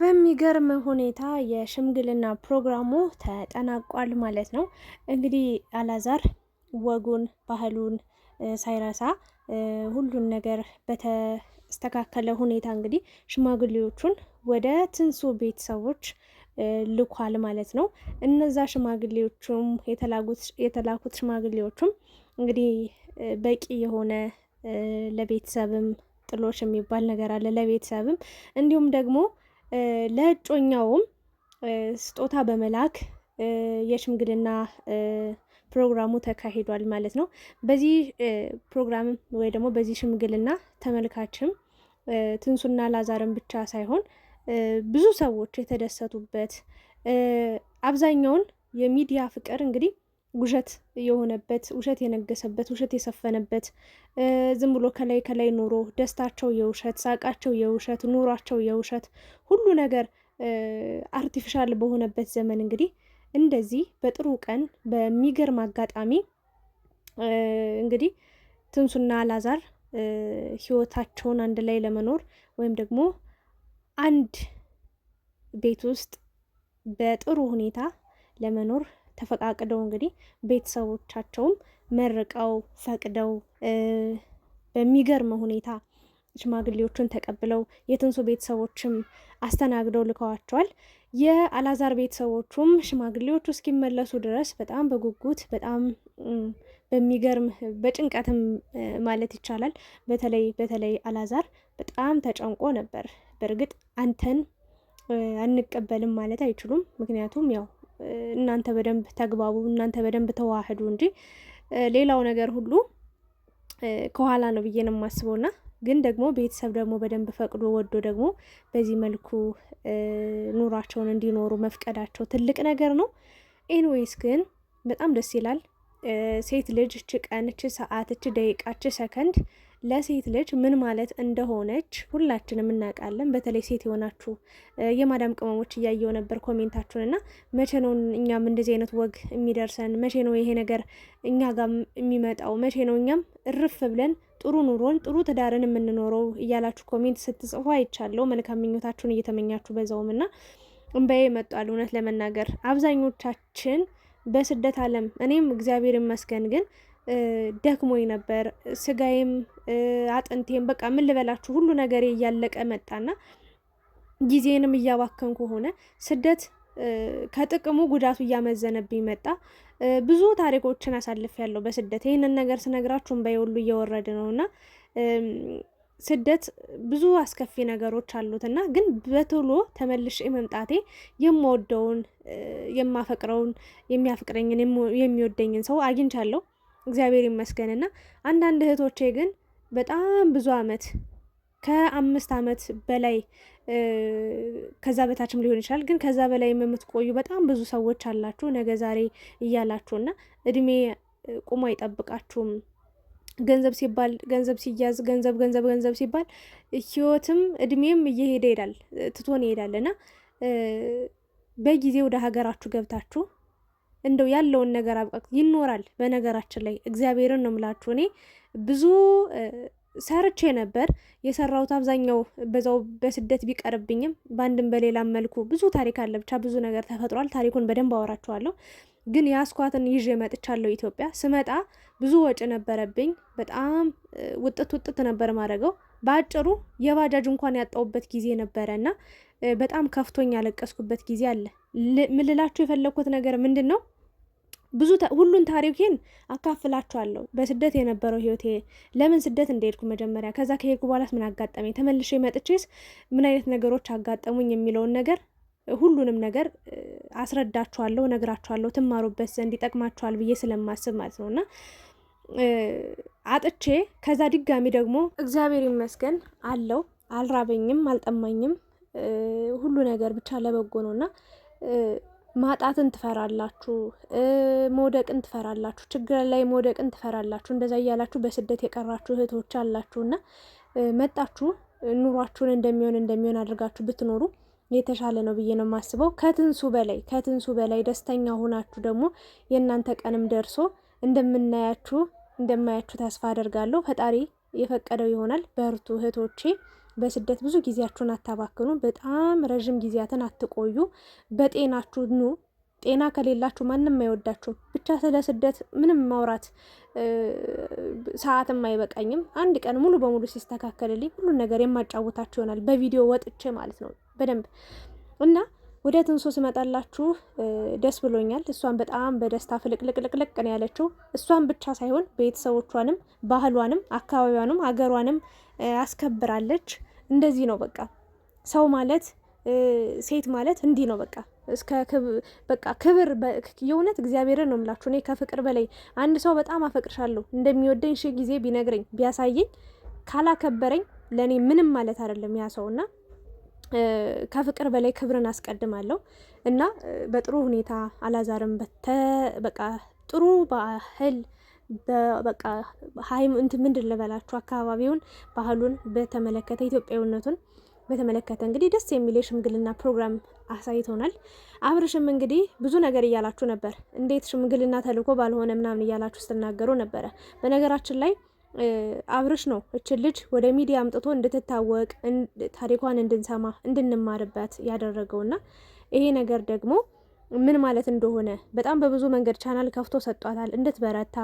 በሚገርም ሁኔታ የሽምግልና ፕሮግራሙ ተጠናቋል ማለት ነው። እንግዲህ አላዛር ወጉን ባህሉን ሳይረሳ ሁሉን ነገር በተስተካከለ ሁኔታ እንግዲህ ሽማግሌዎቹን ወደ ትንሱ ቤተሰቦች ልኳል ማለት ነው። እነዛ ሽማግሌዎቹም የተላኩት ሽማግሌዎቹም እንግዲህ በቂ የሆነ ለቤተሰብም ጥሎሽ የሚባል ነገር አለ። ለቤተሰብም እንዲሁም ደግሞ ለእጮኛውም ስጦታ በመላክ የሽምግልና ፕሮግራሙ ተካሂዷል ማለት ነው። በዚህ ፕሮግራም ወይ ደግሞ በዚህ ሽምግልና ተመልካችም ትንሱና አላዛርን ብቻ ሳይሆን ብዙ ሰዎች የተደሰቱበት አብዛኛውን የሚዲያ ፍቅር እንግዲህ ውሸት የሆነበት ውሸት የነገሰበት ውሸት የሰፈነበት ዝም ብሎ ከላይ ከላይ ኑሮ ደስታቸው የውሸት ሳቃቸው የውሸት ኑሯቸው የውሸት ሁሉ ነገር አርቲፊሻል በሆነበት ዘመን እንግዲህ እንደዚህ በጥሩ ቀን በሚገርም አጋጣሚ እንግዲህ ትንሱና አላዛር ህይወታቸውን አንድ ላይ ለመኖር ወይም ደግሞ አንድ ቤት ውስጥ በጥሩ ሁኔታ ለመኖር ተፈቃቅደው እንግዲህ ቤተሰቦቻቸውም መርቀው ፈቅደው በሚገርም ሁኔታ ሽማግሌዎቹን ተቀብለው የትንሱ ቤተሰቦችም አስተናግደው ልከዋቸዋል። የአላዛር ቤተሰቦቹም ሽማግሌዎቹ እስኪመለሱ ድረስ በጣም በጉጉት በጣም በሚገርም በጭንቀትም ማለት ይቻላል። በተለይ አላዛር በጣም ተጨንቆ ነበር። በእርግጥ አንተን አንቀበልም ማለት አይችሉም። ምክንያቱም ያው እናንተ በደንብ ተግባቡ፣ እናንተ በደንብ ተዋህዱ እንጂ ሌላው ነገር ሁሉ ከኋላ ነው ብዬ ነው የማስበውና ግን ደግሞ ቤተሰብ ደግሞ በደንብ ፈቅዶ ወዶ ደግሞ በዚህ መልኩ ኑሯቸውን እንዲኖሩ መፍቀዳቸው ትልቅ ነገር ነው። ኤንዌይስ ግን በጣም ደስ ይላል። ሴት ልጅ እች ቀን እች ሰዓት እች ደቂቃ እች ሰከንድ ለሴት ልጅ ምን ማለት እንደሆነች ሁላችንም እናውቃለን። በተለይ ሴት የሆናችሁ የማዳም ቅመሞች እያየው ነበር ኮሜንታችሁን እና መቼ ነው እኛም እንደዚህ አይነት ወግ የሚደርሰን? መቼ ነው ይሄ ነገር እኛ ጋር የሚመጣው? መቼ ነው እኛም እርፍ ብለን ጥሩ ኑሮን ጥሩ ትዳርን የምንኖረው እያላችሁ ኮሜንት ስትጽፉ አይቻለሁ። መልካም ምኞታችሁን እየተመኛችሁ በዛውም እና እንባዬ መጧል። እውነት ለመናገር አብዛኞቻችን በስደት ዓለም እኔም እግዚአብሔር ይመስገን ግን ደክሞኝ ነበር። ስጋዬም አጥንቴም በቃ ምን ልበላችሁ ሁሉ ነገሬ እያለቀ መጣና ጊዜንም እያባከንኩ ሆነ። ስደት ከጥቅሙ ጉዳቱ እያመዘነብኝ መጣ። ብዙ ታሪኮችን አሳልፌያለሁ በስደት። ይህንን ነገር ስነግራችሁ እንባዬ ሁሉ እየወረደ ነውና ስደት ብዙ አስከፊ ነገሮች አሉትና ግን በቶሎ ተመልሼ መምጣቴ የምወደውን የማፈቅረውን የሚያፈቅረኝን የሚወደኝን ሰው አግኝቻለሁ እግዚአብሔር ይመስገንና አንዳንድ እህቶቼ ግን በጣም ብዙ አመት ከ5 አመት በላይ ከዛ በታችም ሊሆን ይችላል ግን ከዛ በላይ የምትቆዩ በጣም ብዙ ሰዎች አላችሁ። ነገ ዛሬ እያላችሁና እድሜ ቁሞ አይጠብቃችሁም። ገንዘብ ሲባል ገንዘብ ሲያዝ ገንዘብ ሲባል ህይወትም እድሜም እየሄደ ይሄዳል፣ ትቶን ይሄዳልና በጊዜ ወደ ሀገራችሁ ገብታችሁ እንደው ያለውን ነገር አብቃቅ ይኖራል። በነገራችን ላይ እግዚአብሔርን ነው የምላችሁ። እኔ ብዙ ሰርቼ ነበር የሰራሁት አብዛኛው በዛው በስደት ቢቀርብኝም በአንድም በሌላም መልኩ ብዙ ታሪክ አለ። ብቻ ብዙ ነገር ተፈጥሯል። ታሪኩን በደንብ አወራችኋለሁ። ግን ያስኳትን ይዤ መጥቻለሁ። ኢትዮጵያ ስመጣ ብዙ ወጪ ነበረብኝ። በጣም ውጥት ነበር ማድረገው። በአጭሩ የባጃጅ እንኳን ያጣውበት ጊዜ ነበረና በጣም ከፍቶኝ ያለቀስኩበት ጊዜ አለ። ምን ልላችሁ የፈለኩት ነገር ምንድን ነው? ሁሉን ታሪኬን አካፍላችኋለሁ። በስደት የነበረው ህይወቴ፣ ለምን ስደት እንደሄድኩ መጀመሪያ፣ ከዛ ከሄድኩ በኋላስ ምን አጋጠመኝ፣ ተመልሼ መጥቼስ ምን አይነት ነገሮች አጋጠሙኝ የሚለውን ነገር ሁሉንም ነገር አስረዳችኋለሁ፣ ነግራችኋለሁ። ትማሩበት ዘንድ ይጠቅማችኋል ብዬ ስለማስብ ማለት ነውና አጥቼ ከዛ ድጋሚ ደግሞ እግዚአብሔር ይመስገን አለው። አልራበኝም፣ አልጠማኝም። ሁሉ ነገር ብቻ ለበጎ ነውና ማጣትን ትፈራላችሁ፣ መውደቅን ትፈራላችሁ፣ ችግር ላይ መውደቅን ትፈራላችሁ። እንደዛ እያላችሁ በስደት የቀራችሁ እህቶች አላችሁና መጣችሁ ኑሯችሁን እንደሚሆን አድርጋችሁ ብትኖሩ የተሻለ ነው ብዬ ነው የማስበው። ከትንሱ በላይ ደስተኛ ሆናችሁ ደግሞ የእናንተ ቀንም ደርሶ እንደማያችሁ ተስፋ አደርጋለሁ። ፈጣሪ የፈቀደው ይሆናል። በርቱ እህቶቼ፣ በስደት ብዙ ጊዜያችሁን አታባክኑ። በጣም ረዥም ጊዜያትን አትቆዩ። በጤናችሁ ኑ። ጤና ከሌላችሁ ማንም አይወዳችሁም። ብቻ ስለ ስደት ምንም ማውራት ሰዓትም አይበቃኝም። አንድ ቀን ሙሉ በሙሉ ሲስተካከልልኝ ሁሉን ነገር የማጫወታችሁ ይሆናል፣ በቪዲዮ ወጥቼ ማለት ነው በደንብ እና ወደ ትንሱ ስመጣላችሁ ደስ ብሎኛል። እሷን በጣም በደስታ ፍልቅልቅልቅልቅ ነው ያለችው። እሷን ብቻ ሳይሆን ቤተሰቦቿንም፣ ባህሏንም፣ አካባቢዋንም አገሯንም አስከብራለች። እንደዚህ ነው በቃ ሰው ማለት ሴት ማለት እንዲህ ነው በቃ እስከ በቃ ክብር የእውነት እግዚአብሔርን ነው የምላችሁ። እኔ ከፍቅር በላይ አንድ ሰው በጣም አፈቅርሻለሁ እንደሚወደኝ ሺህ ጊዜ ቢነግረኝ ቢያሳየኝ ካላከበረኝ ለእኔ ምንም ማለት አይደለም ያ ሰውና ከፍቅር በላይ ክብርን አስቀድማለሁ እና በጥሩ ሁኔታ አላዛርም በቃ ጥሩ ባህል በቃ ሃይም ምንድን ልበላችሁ አካባቢውን ባህሉን በተመለከተ ኢትዮጵያዊነቱን በተመለከተ እንግዲህ ደስ የሚል የሽምግልና ፕሮግራም አሳይቶናል። አብርሽም እንግዲህ ብዙ ነገር እያላችሁ ነበር። እንዴት ሽምግልና ተልኮ ባልሆነ ምናምን እያላችሁ ስትናገሩ ነበረ። በነገራችን ላይ አብርሽ ነው እችን ልጅ ወደ ሚዲያ አምጥቶ እንድትታወቅ ታሪኳን እንድንሰማ እንድንማርበት ያደረገውና ይሄ ነገር ደግሞ ምን ማለት እንደሆነ በጣም በብዙ መንገድ ቻናል ከፍቶ ሰጧታል እንድትበረታ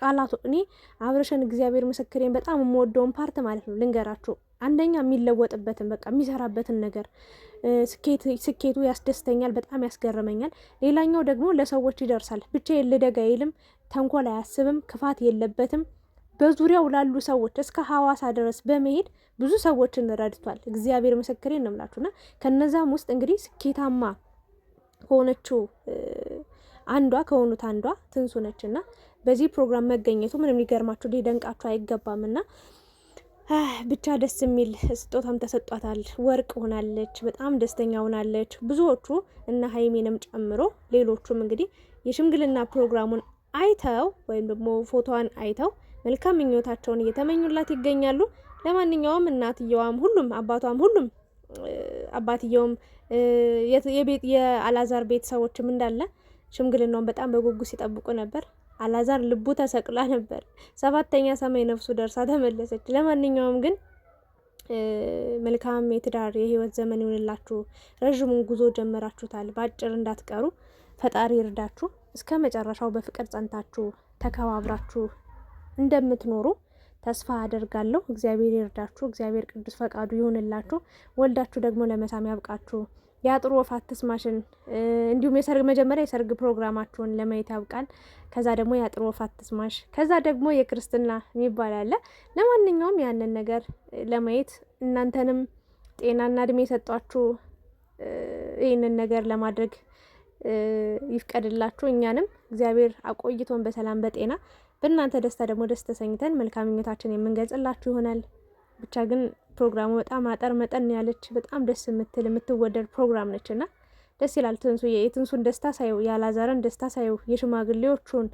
ቃላቱ። እኔ አብርሽን እግዚአብሔር ምስክሬን በጣም የምወደውን ፓርት ማለት ነው ልንገራችሁ። አንደኛ የሚለወጥበትን በቃ የሚሰራበትን ነገር ስኬቱ ያስደስተኛል፣ በጣም ያስገርመኛል። ሌላኛው ደግሞ ለሰዎች ይደርሳል። ብቻዬን ልደግ አይልም፣ ተንኮል አያስብም፣ ክፋት የለበትም። በዙሪያው ላሉ ሰዎች እስከ ሐዋሳ ድረስ በመሄድ ብዙ ሰዎችን ረድቷል። እግዚአብሔር ምስክሬን ነው የምላችሁና ከነዛም ውስጥ እንግዲህ ስኬታማ ከሆነችው ከሆኑት አንዷ ትንሱ ነችና በዚህ ፕሮግራም መገኘቱ ምንም ሊገርማችሁ ሊደንቃችሁ አይገባምና ብቻ ደስ የሚል ስጦታም ተሰጧታል። ወርቅ ሆናለች፣ በጣም ደስተኛ ሆናለች። ብዙዎቹ እና ሀይሜንም ጨምሮ ሌሎቹም እንግዲህ የሽምግልና ፕሮግራሙን አይተው ወይም ደግሞ ፎቶዋን አይተው መልካም ምኞታቸውን እየተመኙላት ይገኛሉ። ለማንኛውም እናትየዋም ሁሉም አባቷም ሁሉም አባትየውም የአላዛር ቤተሰቦችም እንዳለ ሽምግልናውን በጣም በጉጉት ሲጠብቁ ነበር። አላዛር ልቡ ተሰቅላ ነበር። 7ኛ ሰማይ ነፍሱ ደርሳ ተመለሰች። ለማንኛውም ግን መልካም የትዳር የህይወት ዘመን ይሁንላችሁ። ረዥሙን ጉዞ ጀመራችሁታል፣ በአጭር እንዳትቀሩ። ፈጣሪ ይርዳችሁ። እስከ መጨረሻው በፍቅር ጸንታችሁ ተከባብራችሁ እንደምትኖሩ ተስፋ አደርጋለሁ። እግዚአብሔር ይርዳችሁ። እግዚአብሔር ቅዱስ ፈቃዱ ይሁንላችሁ። ወልዳችሁ ደግሞ ለመሳም ያብቃችሁ። የአጥሩ ወፍ አትስማሽን እንዲሁም መጀመሪያ የሰርግ ፕሮግራማችሁን ለማየት ያብቃል። ከዛ ደግሞ የአጥሩ ወፍ አትስማሽ፣ ከዛ ደግሞ የክርስትና የሚባል አለ። ለማንኛውም ያንን ነገር ለማየት እናንተንም ጤናና እድሜ የሰጧችሁ ይህንን ነገር ለማድረግ ይፍቀድላችሁ። እኛንም እግዚአብሔር አቆይቶን በሰላም በጤና በእናንተ ደስታ ደግሞ ደስ ተሰኝተን መልካም ምኞታችን የምንገልጽላችሁ ይሆናል። ብቻ ግን ፕሮግራሙ በጣም አጠር መጠን ያለች በጣም ደስ የምትል የምትወደድ ፕሮግራም ነችና ደስ ይላል። የትንሱን ደስታ ሳየው፣ የአላዛርን ደስታ ሳየው፣ የሽማግሌዎቹን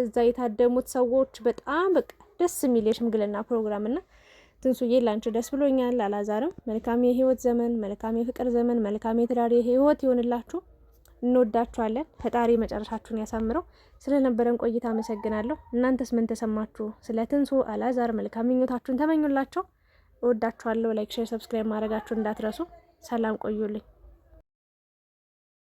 እዛ የታደሙት ሰዎች በጣም በቃ ደስ የሚል የሽምግልና ፕሮግራም እና ትንሱዬ ላንቺ ደስ ብሎኛል። አላዛርም መልካም የህይወት ዘመን፣ መልካም የፍቅር ዘመን፣ መልካም የትዳር ህይወት ይሆንላችሁ። እንወዳችኋለን። ፈጣሪ መጨረሻችሁን ያሳምረው። ስለነበረን ቆይታ አመሰግናለሁ። እናንተስ ምን ተሰማችሁ? ስለ ትንሱ አላዛር መልካም ምኞታችሁን ተመኙላቸው። እወዳችኋለሁ። ላይክ፣ ሼር፣ ሰብስክራይብ ማድረጋችሁን እንዳትረሱ። ሰላም ቆዩልኝ።